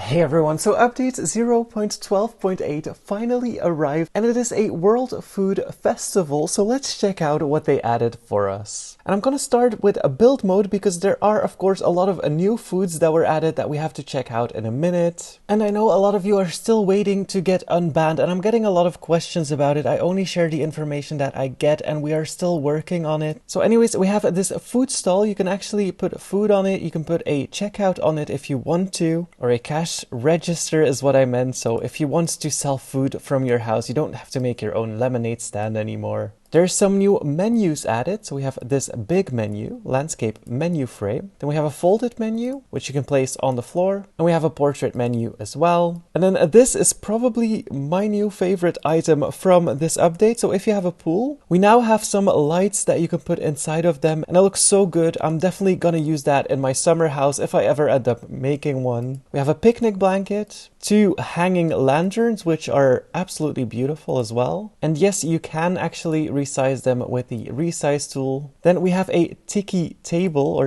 Hey everyone, so update 0.12.8 finally arrived and it is a World Food Festival, so let's check out what they added for us. And I'm gonna start with a build mode because there are of course a lot of new foods that were added that we have to check out in a minute. And I know a lot of you are still waiting to get unbanned and I'm getting a lot of questions about it. I only share the information that I get and we are still working on it. So anyways, we have this food stall. You can actually put food on it. You can put a checkout on it if you want to, or a cash register is what I meant. So if you want to sell food from your house, you don't have to make your own lemonade stand anymore. There's some new menus added. So we have this big menu, landscape menu frame. Then we have a folded menu, which you can place on the floor. And we have a portrait menu as well. And then this is probably my new favorite item from this update. So if you have a pool, we now have some lights that you can put inside of them. And it looks so good. I'm definitely gonna use that in my summer house if I ever end up making one. We have a picnic blanket, 2 hanging lanterns, which are absolutely beautiful as well. And yes, you can actually resize them with the resize tool. Then we have a tiki table,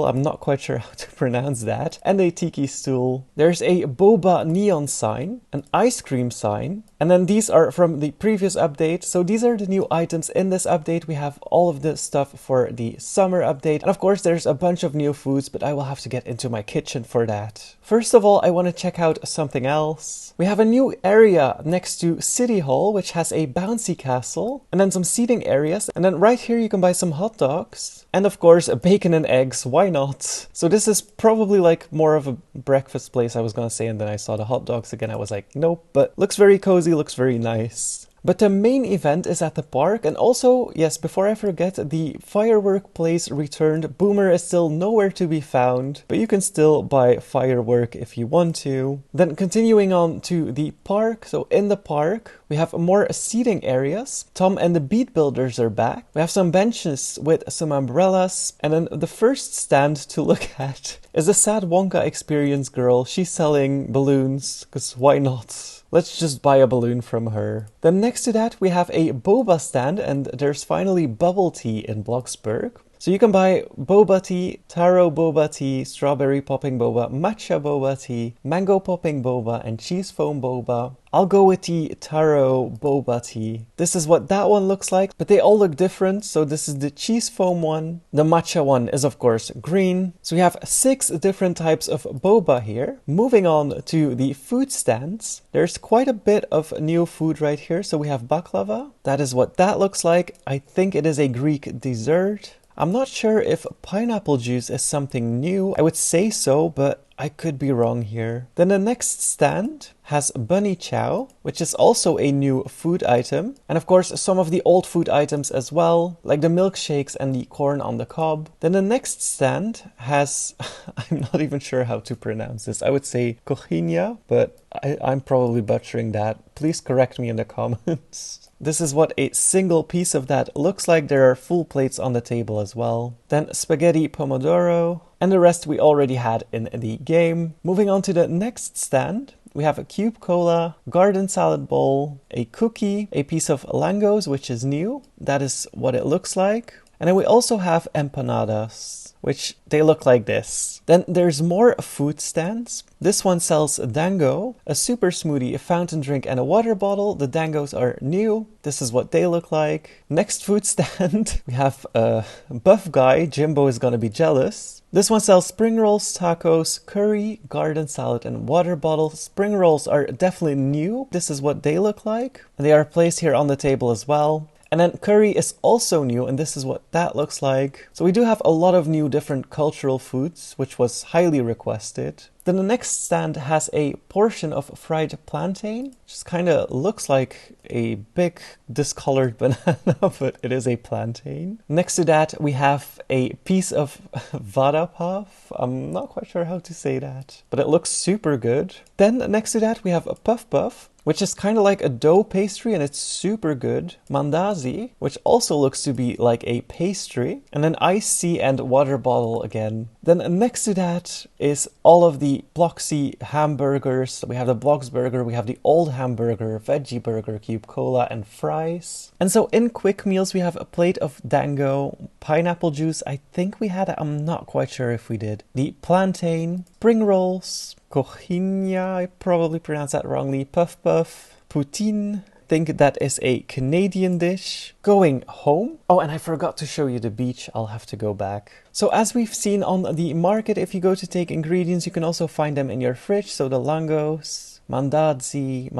I'm not quite sure how to pronounce that, and a tiki stool. There's a Boba neon sign, an ice cream sign, and then these are from the previous update. So these are the new items in this update. We have all of the stuff for the summer update. And of course, there's a bunch of new foods, but I will have to get into my kitchen for that. First of all, I want to check out something else. We have a new area next to City Hall, which has a bouncy castle, and then some seating areas. And then right here, you can buy some hot dogs. And of course, bacon and eggs, why not? So this is probably like more of a breakfast place, I was gonna say, and then I saw the hot dogs again. I was like, nope, but looks very cozy, looks very nice. But the main event is at the park, and also, yes, before I forget, the firework place returned. Boomer is still nowhere to be found, but you can still buy firework if you want to. Then continuing on to the park, so in the park, we have more seating areas. Tom and the Beat Builders are back. We have some benches with some umbrellas, and then the first stand to look at is the Sad Wonka Experience girl. She's selling balloons, because why not? Let's just buy a balloon from her. Then next to that, we have a boba stand, and there's finally bubble tea in Bloxburg. So you can buy boba tea, taro boba tea, strawberry popping boba, matcha boba tea, mango popping boba, and cheese foam boba. I'll go with the taro boba tea. This is what that one looks like, but they all look different. So this is the cheese foam one. The matcha one is of course green. So we have 6 different types of boba here. Moving on to the food stands. There's quite a bit of new food right here. So we have baklava. That is what that looks like. I think it is a Greek dessert. I'm not sure if pineapple juice is something new. I would say so, but I could be wrong here. Then the next stand has bunny chow, which is also a new food item. And of course, some of the old food items as well, like the milkshakes and the corn on the cob. Then the next stand has, I'm not even sure how to pronounce this. I would say coxinha, but I'm probably butchering that. Please correct me in the comments. This is what a single piece of that looks like. There are full plates on the table as well. Then spaghetti pomodoro, and the rest we already had in the game. Moving on to the next stand, we have a cube cola, garden salad bowl, a cookie, a piece of langos, which is new. That is what it looks like. And then we also have empanadas, which they look like this. Then there's more food stands. This one sells dango, a super smoothie, a fountain drink, and a water bottle. The dangos are new. This is what they look like. Next food stand, we have a buff guy. Jimbo is gonna be jealous. This one sells spring rolls, tacos, curry, garden salad, and water bottle. Spring rolls are definitely new. This is what they look like. And they are placed here on the table as well. And then curry is also new, and this is what that looks like. So we do have a lot of new different cultural foods, which was highly requested. Then the next stand has a portion of fried plantain, which kind of looks like a big discolored banana, but it is a plantain. Next to that, we have a piece of vada puff. I'm not quite sure how to say that, but it looks super good. Then next to that, we have a puff puff, which is kind of like a dough pastry and it's super good. Mandazi, which also looks to be like a pastry. And then iced tea and water bottle again. Then next to that is all of the Bloxy hamburgers. We have the Bloxburger, we have the old hamburger, veggie burger, cube cola, and fries. And so in quick meals, we have a plate of dango, pineapple juice. I think we had it. I'm not quite sure if we did. The plantain, spring rolls, Kochinia, I probably pronounced that wrongly. Puff Puff. Poutine. Think that is a Canadian dish. Going home. Oh, and I forgot to show you the beach. I'll have to go back. So as we've seen on the market, if you go to take ingredients, you can also find them in your fridge. So the langos, mandazi,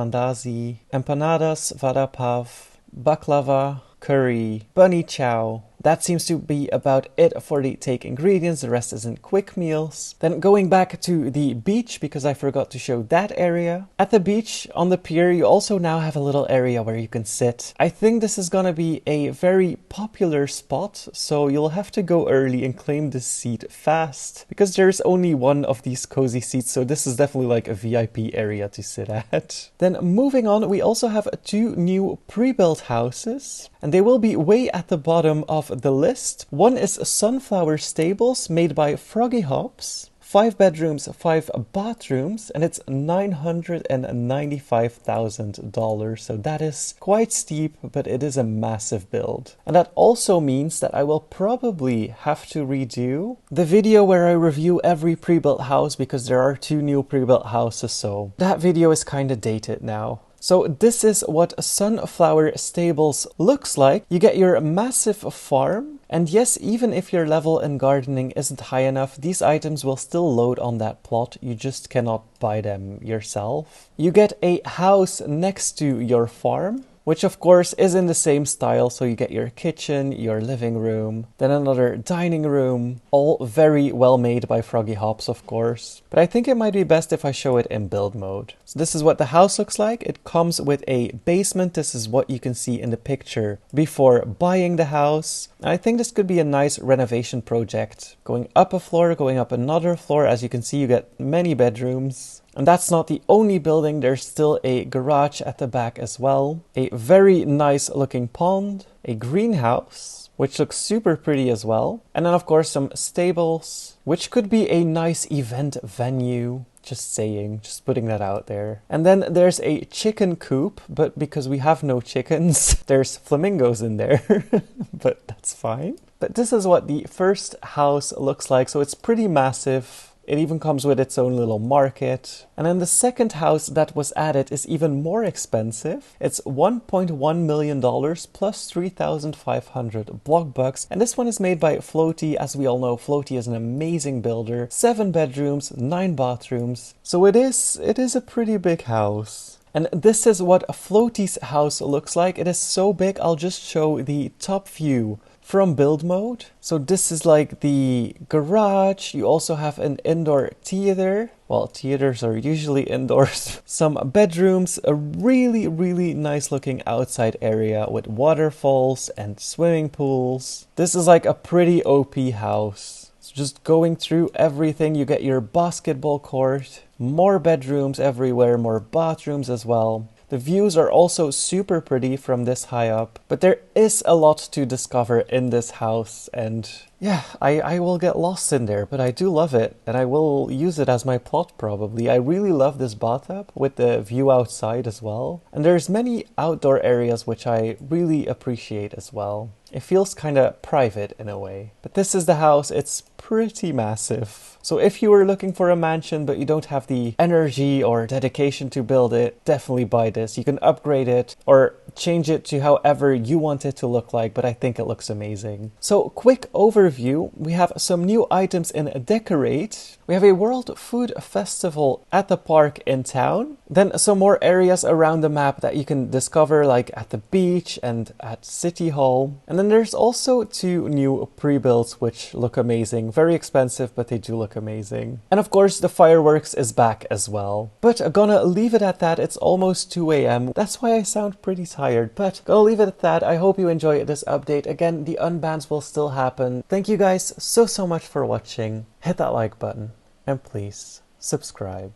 empanadas, vada pav, baklava, curry, bunny chow. That seems to be about it for the take ingredients. The rest is in quick meals. Then going back to the beach, because I forgot to show that area. At the beach, on the pier, you also now have a little area where you can sit. I think this is gonna be a very popular spot, so you'll have to go early and claim this seat fast, because there's only one of these cozy seats, so this is definitely like a VIP area to sit at. Then moving on, we also have 2 new pre-built houses, and they will be way at the bottom of the list. One is Sunflower Stables, made by Froggy Hops. 5 bedrooms, 5 bathrooms, and it's $995,000. So that is quite steep, but it is a massive build. And that also means that I will probably have to redo the video where I review every pre-built house, because there are 2 new pre-built houses, so that video is kind of dated now. So this is what Sunflower Stables looks like. You get your massive farm, and yes, even if your level in gardening isn't high enough, these items will still load on that plot. You just cannot buy them yourself. You get a house next to your farm, which of course is in the same style. So you get your kitchen, your living room, then another dining room, all very well made by Froggy Hops, of course. But I think it might be best if I show it in build mode. So this is what the house looks like. It comes with a basement. This is what you can see in the picture before buying the house. And I think this could be a nice renovation project. Going up a floor, going up another floor. As you can see, you get many bedrooms. And that's not the only building. There's still a garage at the back as well. A very nice looking pond. A greenhouse, which looks super pretty as well. And then of course some stables, which could be a nice event venue. Just saying, just putting that out there. And then there's a chicken coop, but because we have no chickens, there's flamingos in there. But that's fine. But this is what the first house looks like. So it's pretty massive. It even comes with its own little market. And then the second house that was added is even more expensive. It's $1.1 million plus 3,500 block bucks. And this one is made by Floaty. As we all know, Floaty is an amazing builder. 7 bedrooms, 9 bathrooms. So it is a pretty big house. And this is what Floaty's house looks like. It is so big, I'll just show the top view from build mode. So this is like the garage. You also have an indoor theater. Well, theaters are usually indoors. Some bedrooms, a really nice looking outside area with waterfalls and swimming pools. This is like a pretty OP house. So just going through everything, you get your basketball court, more bedrooms everywhere, more bathrooms as well. The views are also super pretty from this high up, but there is a lot to discover in this house, and yeah, I will get lost in there, but I do love it, and I will use it as my plot probably. I really love this bathtub with the view outside as well, and there's many outdoor areas which I really appreciate as well. It feels kind of private in a way. But this is the house. It's pretty massive. So if you were looking for a mansion but you don't have the energy or dedication to build it, definitely buy this. You can upgrade it or change it to however you want it to look like, but I think it looks amazing. So quick overview. We have some new items in Decorate. We have a World Food Festival at the park in town. Then some more areas around the map that you can discover, like at the beach and at City Hall. And then there's also 2 new pre-builts which look amazing. Very expensive, but they do look amazing. And of course, the fireworks is back as well. But I'm gonna leave it at that. It's almost 2 a.m. That's why I sound pretty tired, but gonna leave it at that. I hope you enjoy this update. Again, the unbans will still happen. Thank you guys so much for watching. Hit that like button and please subscribe.